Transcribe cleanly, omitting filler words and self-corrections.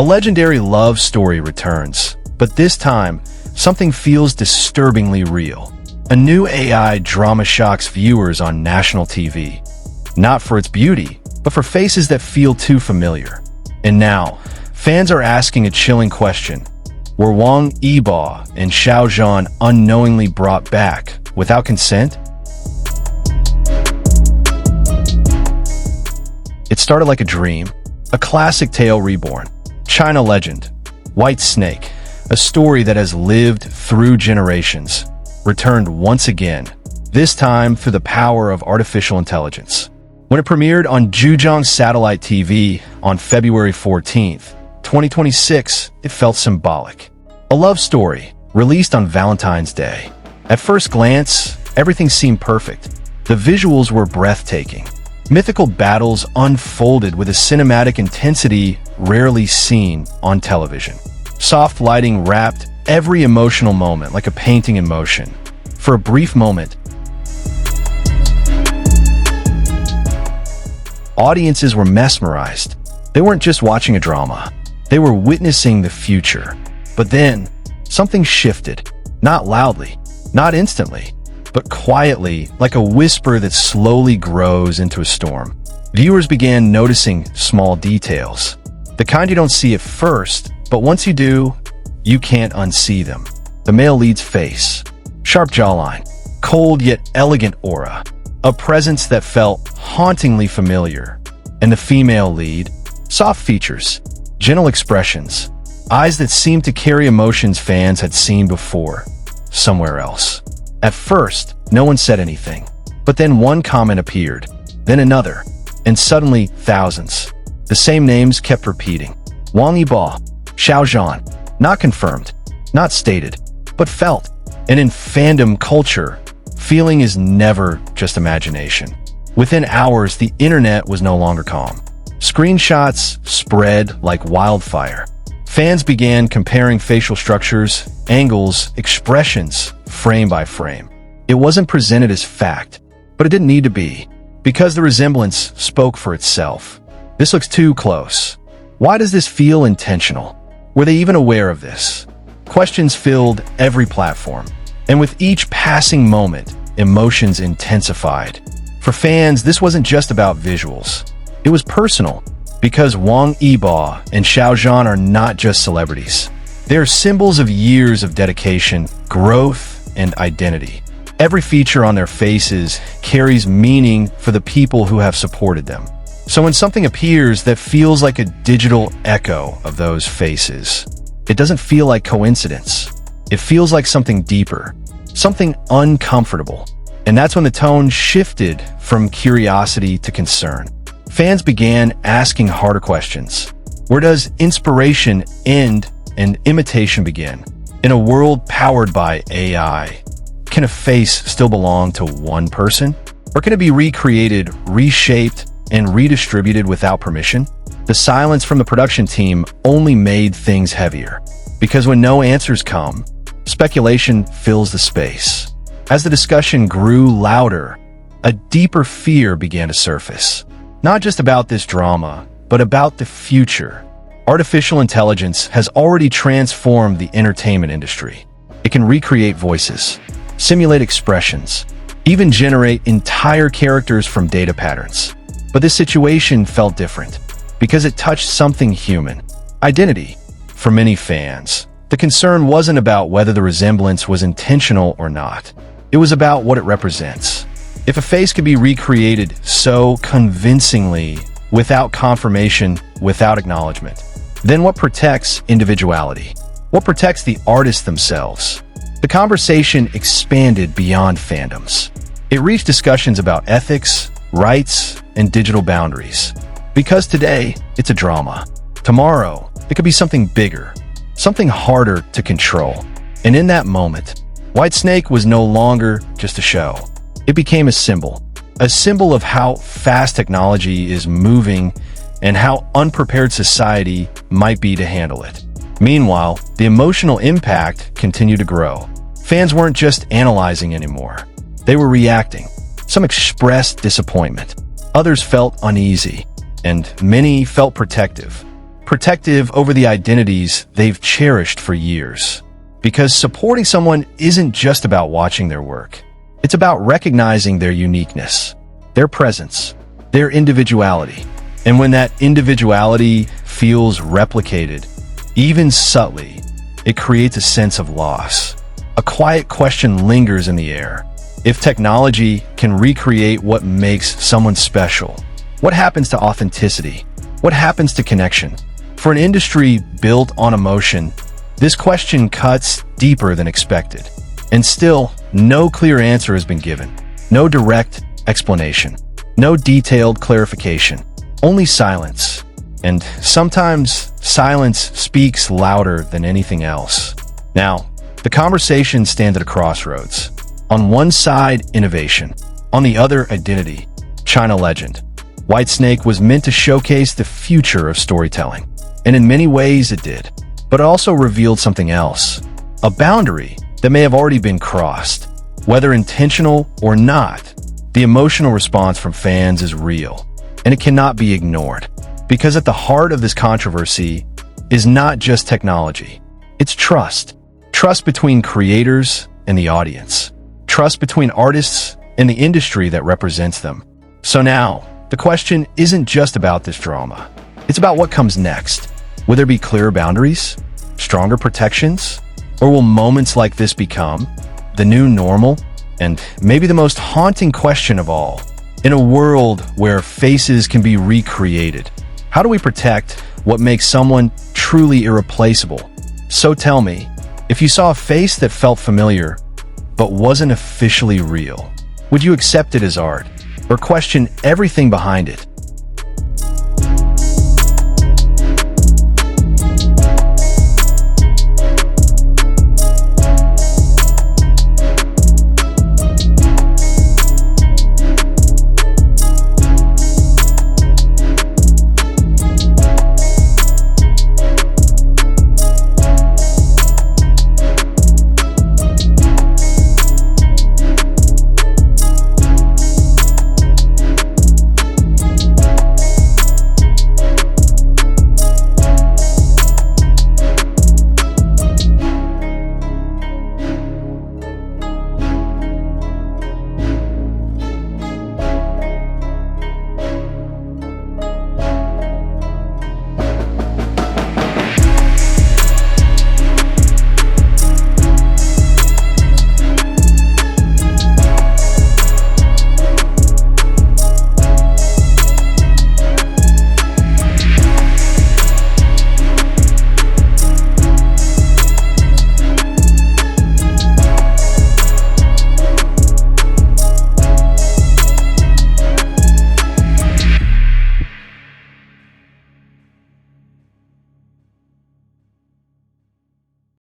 legendary love story returns, but this time, something feels disturbingly real. A new AI drama shocks viewers on national TV, not for its beauty, but for faces that feel too familiar. And now, fans are asking a chilling question. Were Wang Yibo and Xiao Zhan unknowingly brought back without consent? It started like a dream, a classic tale reborn. China legend, White Snake, a story that has lived through generations, returned once again, this time through the power of artificial intelligence. When it premiered on Zhejiang Satellite TV on February 14th, 2026, it felt symbolic. A love story, released on Valentine's Day. At first glance, everything seemed perfect. The visuals were breathtaking. Mythical battles unfolded with a cinematic intensity rarely seen on television. Soft lighting wrapped every emotional moment like a painting in motion. For a brief moment, audiences were mesmerized. They weren't just watching a drama. They were witnessing the future. But then, something shifted. Not loudly, not instantly, but quietly, like a whisper that slowly grows into a storm. Viewers began noticing small details. The kind you don't see at first, but once you do, you can't unsee them. The male lead's face. Sharp jawline. Cold yet elegant aura. A presence that felt hauntingly familiar. And the female lead. Soft features. Gentle expressions. Eyes that seemed to carry emotions fans had seen before. Somewhere else. At first, no one said anything. But then one comment appeared. Then another. And suddenly, thousands. The same names kept repeating. Wang Yibo Xiao Zhan. Not confirmed. Not stated. But felt. And in fandom culture, feeling is never just imagination. Within hours, the internet was no longer calm. Screenshots spread like wildfire. Fans began comparing facial structures, angles, expressions, frame by frame. It wasn't presented as fact, but it didn't need to be, because the resemblance spoke for itself. This looks too close. Why does this feel intentional? Were they even aware of this? Questions filled every platform, and with each passing moment, emotions intensified. For fans, this wasn't just about visuals. It was personal, because Wang Yibo and Xiao Zhan are not just celebrities. They're symbols of years of dedication, growth, and identity. Every feature on their faces carries meaning for the people who have supported them. So when something appears that feels like a digital echo of those faces, it doesn't feel like coincidence. It feels like something deeper, something uncomfortable. And that's when the tone shifted from curiosity to concern. Fans began asking harder questions. Where does inspiration end and imitation begin? In a world powered by AI, can a face still belong to one person? Or can it be recreated, reshaped, and redistributed without permission? The silence from the production team only made things heavier. Because when no answers come, speculation fills the space. As the discussion grew louder, a deeper fear began to surface. Not just about this drama, but about the future. Artificial intelligence has already transformed the entertainment industry. It can recreate voices, simulate expressions, even generate entire characters from data patterns. But this situation felt different, because it touched something human. Identity. For many fans, the concern wasn't about whether the resemblance was intentional or not. It was about what it represents. If a face could be recreated so convincingly, without confirmation, without acknowledgement, then what protects individuality? What protects the artists themselves? The conversation expanded beyond fandoms. It reached discussions about ethics, rights, and digital boundaries. Because today, it's a drama. Tomorrow, it could be something bigger, something harder to control. And in that moment, White Snake was no longer just a show. It became a symbol of how fast technology is moving and how unprepared society might be to handle it. Meanwhile, the emotional impact continued to grow. Fans weren't just analyzing anymore. They were reacting. Some expressed disappointment. Others felt uneasy. And many felt protective. protective over the identities they've cherished for years. Because supporting someone isn't just about watching their work. It's about recognizing their uniqueness, their presence, their individuality. And when that individuality feels replicated, even subtly, it creates a sense of loss. A quiet question lingers in the air. If technology can recreate what makes someone special, what happens to authenticity? What happens to connection? For an industry built on emotion, this question cuts deeper than expected. And still, no clear answer has been given. No direct explanation. No detailed clarification. Only silence. And sometimes silence speaks louder than anything else. Now, the conversation stands at a crossroads. On one side, innovation. On the other, identity. China legend. Whitesnake was meant to showcase the future of storytelling. And in many ways it did. But it also revealed something else. A boundary that may have already been crossed. Whether intentional or not, the emotional response from fans is real. And it cannot be ignored. Because at the heart of this controversy is not just technology. It's trust. Trust between creators and the audience. Trust between artists and the industry that represents them. So now, the question isn't just about this drama. It's about what comes next. Will there be clearer boundaries? Stronger protections? Or will moments like this become the new normal? And maybe the most haunting question of all, in a world where faces can be recreated, how do we protect what makes someone truly irreplaceable? So tell me, if you saw a face that felt familiar but wasn't officially real, would you accept it as art or question everything behind it?